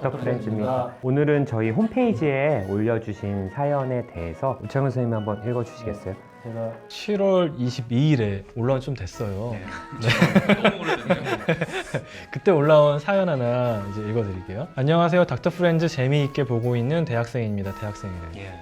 닥터 프렌즈입니다. 오늘은 저희 홈페이지에 올려주신 사연에 대해서 우창훈 선생님 한번 읽어주시겠어요? 제가 7월 22일에 올라온 좀 됐어요. 너무 오래됐네요. 그때 올라온 사연 하나 이제 읽어드릴게요. 안녕하세요. 닥터 프렌즈 재미있게 보고 있는 대학생입니다. 대학생이래요. 예.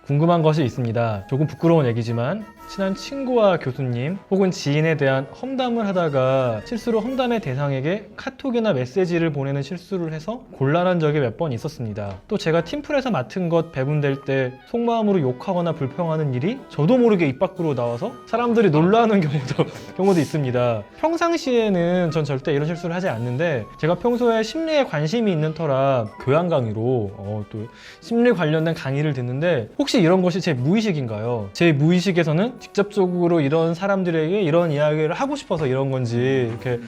궁금한 것이 있습니다. 조금 부끄러운 얘기지만 친한 친구와 교수님 혹은 지인에 대한 험담을 하다가 실수로 험담의 대상에게 카톡이나 메시지를 보내는 실수를 해서 곤란한 적이 몇 번 있었습니다. 또 제가 팀플에서 맡은 것 배분될 때 속마음으로 욕하거나 불평하는 일이 저도 모르게 입 밖으로 나와서 사람들이 놀라는 경우도 있습니다. 평상시에는 전 절대 이런 실수를 하지 않는데 제가 평소에 심리에 관심이 있는 터라 교양 강의로 또 심리 관련된 강의를 듣는데 혹시 이런 것이 제 무의식인가요? 제 무의식에서는 직접적으로 이런 사람들에게 이런 이야기를 하고 싶어서 이런 건지 이렇게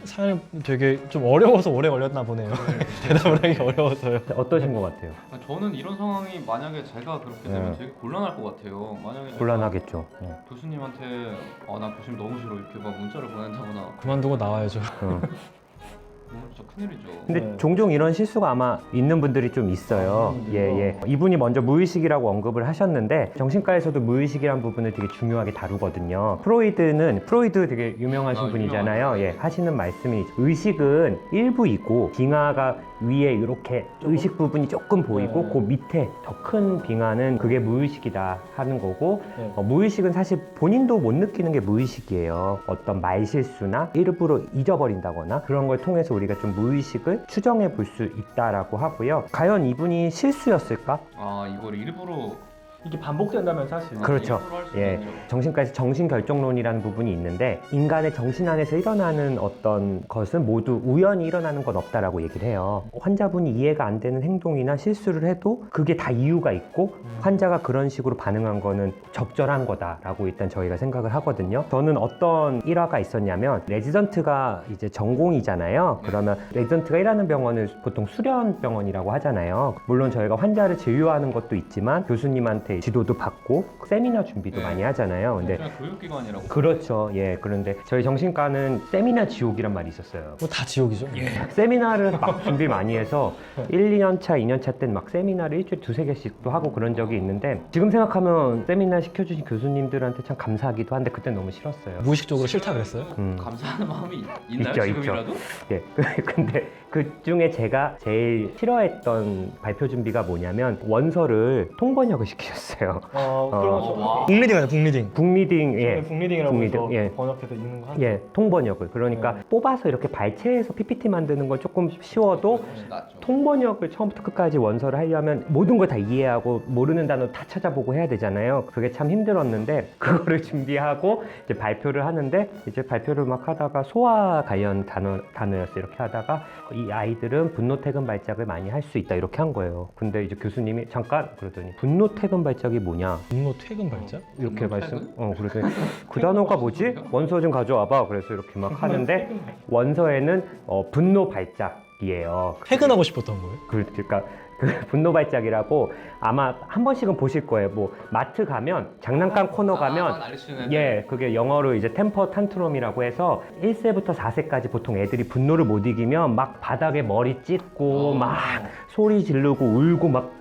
사연 되게 좀 어려워서 오래 걸렸나 보네요. 대답을 하기 어려워서요. 어떠신 것 같아요? 저는 이런 상황이 만약에 제가 그렇게 되면 되게 곤란할 것 같아요. 만약에 제가 곤란하겠죠. 교수님한테 나 교수님 너무 싫어 이렇게 막 문자를 보낸다거나 그만두고 나와야죠. 진짜 큰일이죠. 근데 네. 종종 이런 실수가 아마 있는 분들이 좀 있어요. 예. 이분이 먼저 무의식이라고 언급을 하셨는데 정신과에서도 무의식이란 부분을 되게 중요하게 다루거든요. 프로이드 되게 유명하신 분이잖아요. 유명하죠. 예, 하시는 말씀이 의식은 일부 있고 빙하가 위에 이렇게 의식 부분이 조금 보이고 네. 그 밑에 더 큰 빙하는 그게 무의식이다 하는 거고 네. 무의식은 사실 본인도 못 느끼는 게 무의식이에요. 어떤 말실수나 일부러 잊어버린다거나 그런 걸 통해서 우리가 좀 무의식을 추정해 볼 수 있다라고 하고요. 과연 이분이 실수였을까? 이걸 일부러 이게 반복된다면 사실 그렇죠. 일부러 할 수는 예. 아니죠. 정신과에서 정신결정론이라는 부분이 있는데 인간의 정신 안에서 일어나는 어떤 것은 모두 우연히 일어나는 건 없다라고 얘기를 해요. 환자분이 이해가 안 되는 행동이나 실수를 해도 그게 다 이유가 있고 환자가 그런 식으로 반응한 거는 적절한 거다라고 일단 저희가 생각을 하거든요. 저는 어떤 일화가 있었냐면 레지던트가 이제 전공이잖아요. 그러면 레지던트가 일하는 병원을 보통 수련병원이라고 하잖아요. 물론 저희가 환자를 진료하는 것도 있지만 교수님한테 지도도 받고 세미나 준비도 네. 많이 하잖아요. 근데 그냥 교육기관이라고. 그렇죠. 예. 그런데 저희 정신과는 세미나 지옥이란 말이 있었어요. 뭐 다 지옥이죠. 세미나를 막 준비 많이 해서 1, 2년 차, 2년 차 때는 막 세미나를 일주일에 2-3개씩도 하고 그런 적이 있는데 지금 생각하면 세미나 시켜주신 교수님들한테 참 감사하기도 한데 그때 너무 싫었어요. 무의식적으로 싫다 그랬어요? 감사하는 마음이 있나요? 있죠, 지금이라도? 예. 근데 그 중에 제가 제일 싫어했던 발표 준비가 뭐냐면 원서를 통번역을 시키셨어요. 와. 북리딩 하죠, 북리딩. 북리딩, 예. 북리딩이라고 해서 북리딩, 예. 번역해서 읽는 거 하죠. 예, 통번역을. 그러니까 뽑아서 이렇게 발췌해서 PPT 만드는 건 조금 쉬워도 훨씬 낫죠. 통번역을 처음부터 끝까지 원서를 하려면 모든 걸 다 이해하고 모르는 단어 다 찾아보고 해야 되잖아요. 그게 참 힘들었는데 그거를 준비하고 이제 발표를 하는데 이제 발표를 막 하다가 소아 관련 단어였어요. 이렇게 하다가 이 아이들은 분노 퇴근 발작을 많이 할 수 있다 이렇게 한 거예요. 근데 이제 교수님이 잠깐 그러더니 분노 퇴근 발작이 뭐냐 분노 퇴근 발작? 이렇게 분노 말씀. 퇴근? 그러더니 그 단어가 뭐지? 원서 좀 가져와봐. 그래서 이렇게 막 하는데 원서에는 분노 발작이에요. 퇴근하고 싶었던 거예요? 그러니까 그 분노 발작이라고 아마 한 번씩은 보실 거예요. 뭐 마트 가면 장난감 코너 가면 난리치는 예, 그게 영어로 이제 템퍼 탄트럼이라고 해서 1세부터 4세까지 보통 애들이 분노를 못 이기면 막 바닥에 머리 찢고 막 소리 지르고 울고 막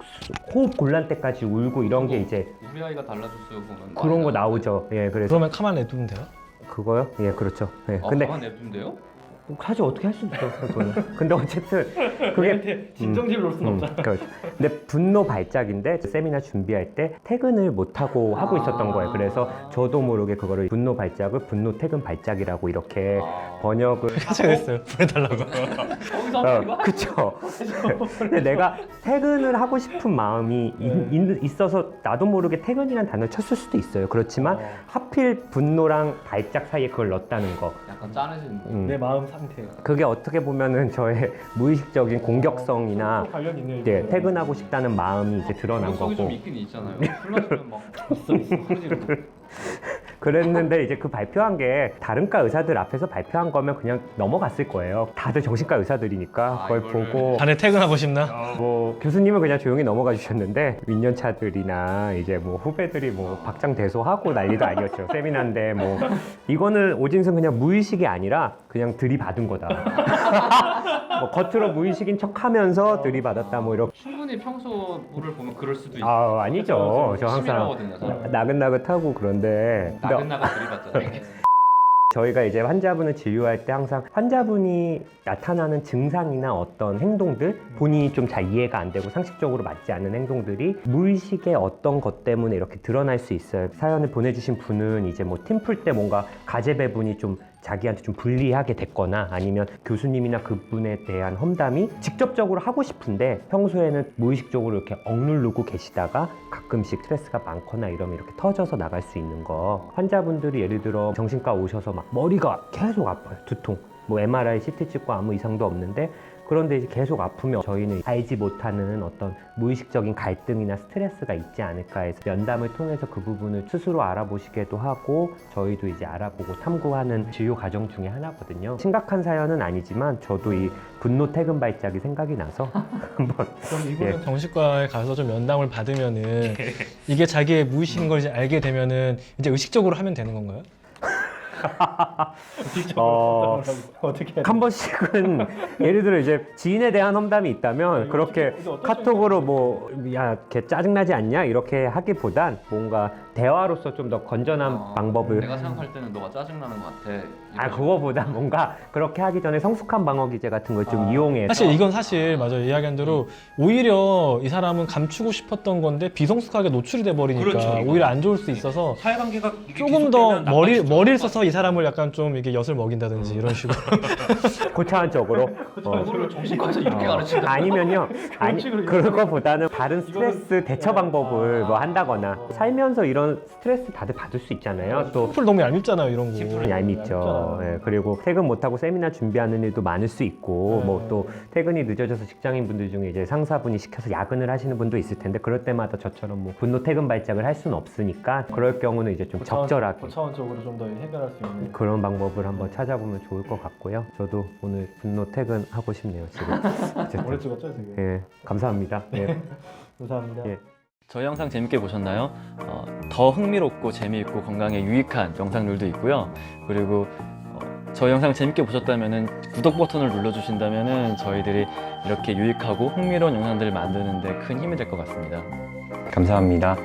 호흡 곤란 때까지 울고 이런 게 이제 우리 아이가 달라졌어요 보면 그런 거 나오죠. 예, 그래서 그러면 가만 냅두면 돼요? 그거요? 예, 그렇죠. 예, 근데 가만 냅둔대요? 사실 어떻게 할 수 있어, 그거는. 근데 어쨌든 그게 진정지를 놓을 수는 없잖아. 그렇죠. 근데 분노 발작인데 세미나 준비할 때 퇴근을 못 하고 하고 있었던 거예요. 그래서 저도 모르게 그거를 분노 발작을 분노 퇴근 발작이라고 이렇게 번역을 제가 했어요. 보내달라고. 거기서 한번 이거 그쵸. 근데 내가 퇴근을 하고 싶은 마음이 있어서 나도 모르게 퇴근이라는 단어를 쳤을 수도 있어요. 그렇지만 하필 분노랑 발작 사이에 그걸 넣었다는 거. 약간 짠해지는 거. 내 마음 상태. 그게 어떻게 보면은 저의 무의식적인 공격성이나 관련 있네요. 예, 퇴근하고 싶다는 마음이 이제 드러난 속이 좀 거고. 있긴 있잖아요. 술 마시면 막 있어 하지로. 그랬는데 이제 그 발표한 게 다른 과 의사들 앞에서 발표한 거면 그냥 넘어갔을 거예요. 다들 정신과 의사들이니까 그걸 이거를. 보고 자네 퇴근하고 싶나? 뭐 교수님은 그냥 조용히 넘어가 주셨는데 윈년차들이나 이제 뭐 후배들이 뭐 박장대소하고 난리도 아니었죠. 세미나인데 뭐 이거는 오진승 그냥 무의식이 아니라 그냥 들이받은 거다. 뭐 겉으로 무의식인 척하면서 들이받았다 뭐 이렇게. 충분히 평소 물을 보면 그럴 수도 있고. 아 아니죠. 저 항상 치밀하거든요, 저는. 나긋나긋하고 그런데 근데 나긋나긋 들이받잖아요. 저희가 이제 환자분을 진료할 때 항상 환자분이 나타나는 증상이나 어떤 행동들 본인이 좀 잘 이해가 안 되고 상식적으로 맞지 않는 행동들이 무의식의 어떤 것 때문에 이렇게 드러날 수 있어요. 사연을 보내주신 분은 이제 뭐 팀 풀 때 뭔가 가제 배분이 좀 자기한테 좀 불리하게 됐거나 아니면 교수님이나 그분에 대한 험담이 직접적으로 하고 싶은데 평소에는 무의식적으로 이렇게 억누르고 계시다가 가끔씩 스트레스가 많거나 이러면 이렇게 터져서 나갈 수 있는 거. 환자분들이 예를 들어 정신과 오셔서 막 머리가 계속 아파요. 두통. 뭐 MRI, CT 찍고 아무 이상도 없는데 그런데 이제 계속 아프면 저희는 알지 못하는 어떤 무의식적인 갈등이나 스트레스가 있지 않을까 해서 면담을 통해서 그 부분을 스스로 알아보시기도 하고 저희도 이제 알아보고 탐구하는 진료 과정 중에 하나거든요. 심각한 사연은 아니지만 저도 이 분노 퇴근 발작이 생각이 나서 한번 그럼 이분은 정신과에 가서 좀 면담을 받으면은 이게 자기의 무의식인 걸 이제 알게 되면은 이제 의식적으로 하면 되는 건가요? 어떻게 해야 한 번씩은 예를 들어 이제 지인에 대한 험담이 있다면 그렇게 카톡으로 뭐 야 걔 짜증나지 않냐 이렇게 하기보단 뭔가 대화로서 좀 더 건전한 방법을 내가 생각할 때는 너가 짜증나는 것 같아. 아 그거보다 뭔가 그렇게 하기 전에 성숙한 방어 기제 같은 걸 좀 이용해서 사실 이건 사실 맞아요. 이야기한 대로 오히려 이 사람은 감추고 싶었던 건데 비성숙하게 노출이 돼 버리니까 그렇죠, 이거. 오히려 안 좋을 수 있어서 사회관계가 조금 더 머리를 써서 이 사람을 약간 좀 이게 엿을 먹인다든지 이런 식으로 고차원적으로 이거를 정신과에서 이렇게 가르친다. 아니면요 아니 그럴 거보다는 다른 스트레스 대처 방법을 뭐 한다거나 살면서 이런 스트레스 다들 받을 수 있잖아요. 또 풀 너무 얄밉잖아요 이런 거. 얄밉죠. 예, 그리고 퇴근 못하고 세미나 준비하는 일도 많을 수 있고 뭐 또 퇴근이 늦어져서 직장인 분들 중에 이제 상사분이 시켜서 야근을 하시는 분도 있을 텐데 그럴 때마다 저처럼 뭐 분노 퇴근 발작을 할 수는 없으니까 그럴 경우는 이제 좀 적절하게 고차원적으로 좀 더 해결할 수 있는. 그런 방법을 한번 찾아보면 좋을 것 같고요. 저도 오늘 분노 퇴근 하고 싶네요 지금. 어쨌든. 오래 찍었죠 지금. 예, 감사합니다. 예. 감사합니다. 예. 저희 영상 재밌게 보셨나요? 더 흥미롭고 재미있고 건강에 유익한 영상들도 있고요. 그리고 저희 영상 재밌게 보셨다면 구독 버튼을 눌러주신다면 저희들이 이렇게 유익하고 흥미로운 영상들을 만드는 데 큰 힘이 될 것 같습니다. 감사합니다.